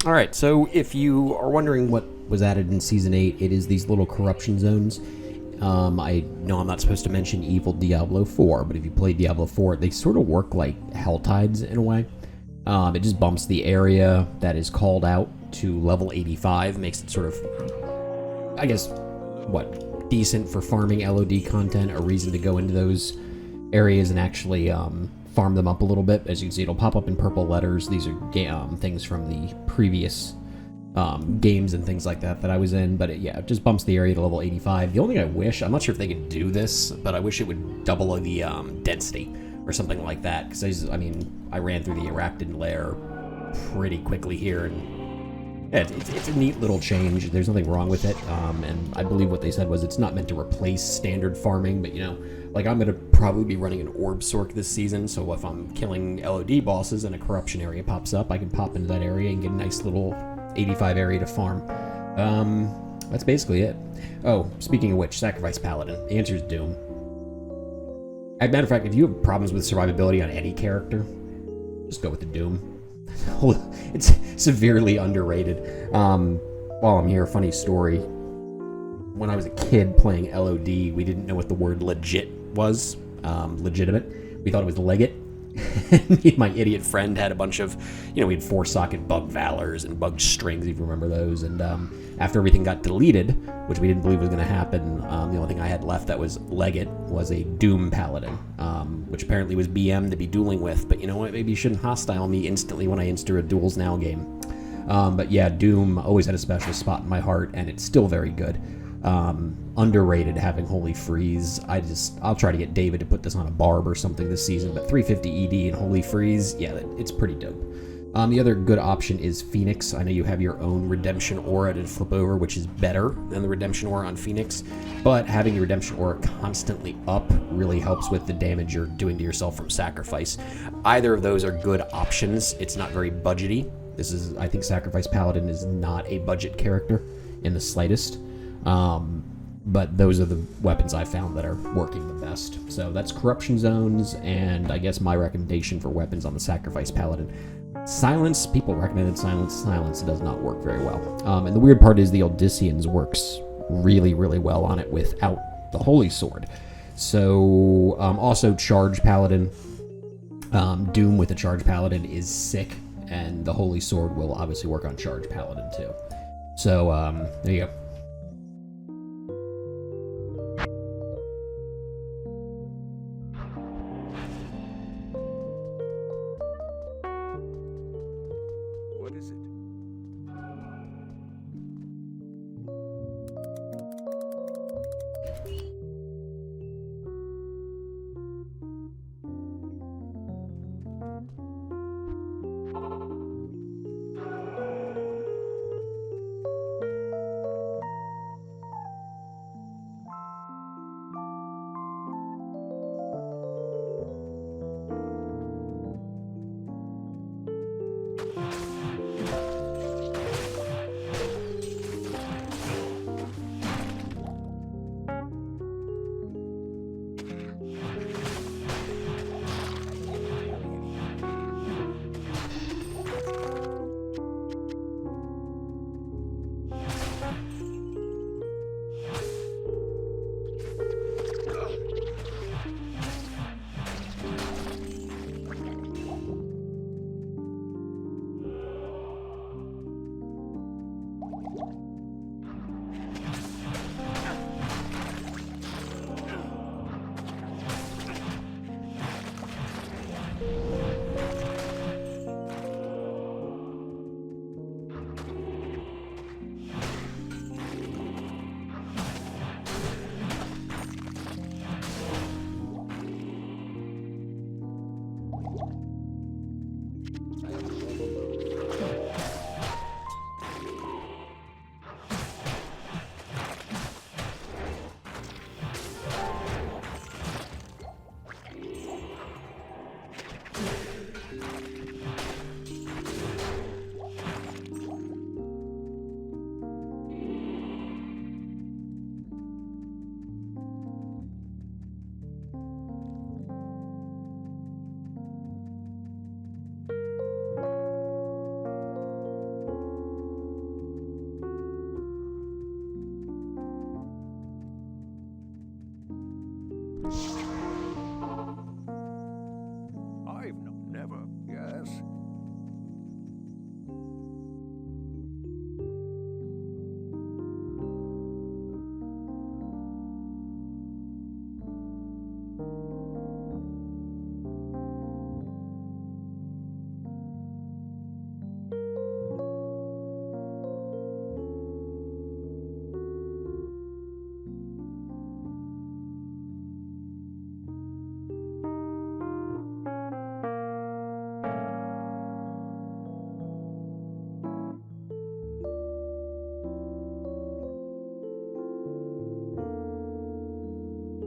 All right, so if you are wondering what was added in Season 8, it is these little corruption zones. I know I'm not supposed to mention Evil Diablo 4, but if you play Diablo 4, they sort of work like Hell Tides in a way. It just bumps the area that is called out to level 85, makes it sort of, I guess, decent for farming LOD content, a reason to go into those areas and actually farm them up a little bit. As you can see, it'll pop up in purple letters. These are things from the previous games and things like that I was in, but it just bumps the area to level 85. The only thing I wish, I'm not sure if they could do this, but I wish it would double the density or something like that, because I ran through the Arachnid lair pretty quickly here, and yeah, it's a neat little change. There's nothing wrong with it, and I believe what they said was it's not meant to replace standard farming, but like I'm gonna probably be running an orb sork this season, so if I'm killing LOD bosses and a corruption area pops up, I can pop into that area and get a nice little 85 area to farm. That's basically it. Oh, speaking of which, Sacrifice Paladin. The answer is Doom. As a matter of fact, if you have problems with survivability on any character, just go with the Doom. It's severely underrated. While I'm here, funny story. When I was a kid playing LOD, we didn't know what the word legit was. Legitimate. We thought it was legate. Me and my idiot friend had a bunch of, we had 4-socket bug valors and bug strings, if you remember those. And after everything got deleted, which we didn't believe was going to happen, the only thing I had left that was legate was a Doom Paladin, which apparently was BM to be dueling with. But you know what? Maybe you shouldn't hostile me instantly when I enter a Duels Now game. But yeah, Doom always had a special spot in my heart, and it's still very good. Underrated having Holy Freeze. I'll try to get David to put this on a barb or something this season, but 350 ED and Holy Freeze, yeah, it's pretty dope. The other good option is Phoenix. I know you have your own Redemption Aura to flip over, which is better than the Redemption Aura on Phoenix, but having your Redemption Aura constantly up really helps with the damage you're doing to yourself from Sacrifice. Either of those are good options. It's not very budgety. I think Sacrifice Paladin is not a budget character in the slightest. But those are the weapons I found that are working the best. So that's Corruption Zones, and I guess my recommendation for weapons on the Sacrifice Paladin. Silence, people recommended Silence. Silence does not work very well. And the weird part is the Odysseans works really, really well on it without the Holy Sword. So, also Charge Paladin. Doom with the Charge Paladin is sick, and the Holy Sword will obviously work on Charge Paladin too. So, there you go.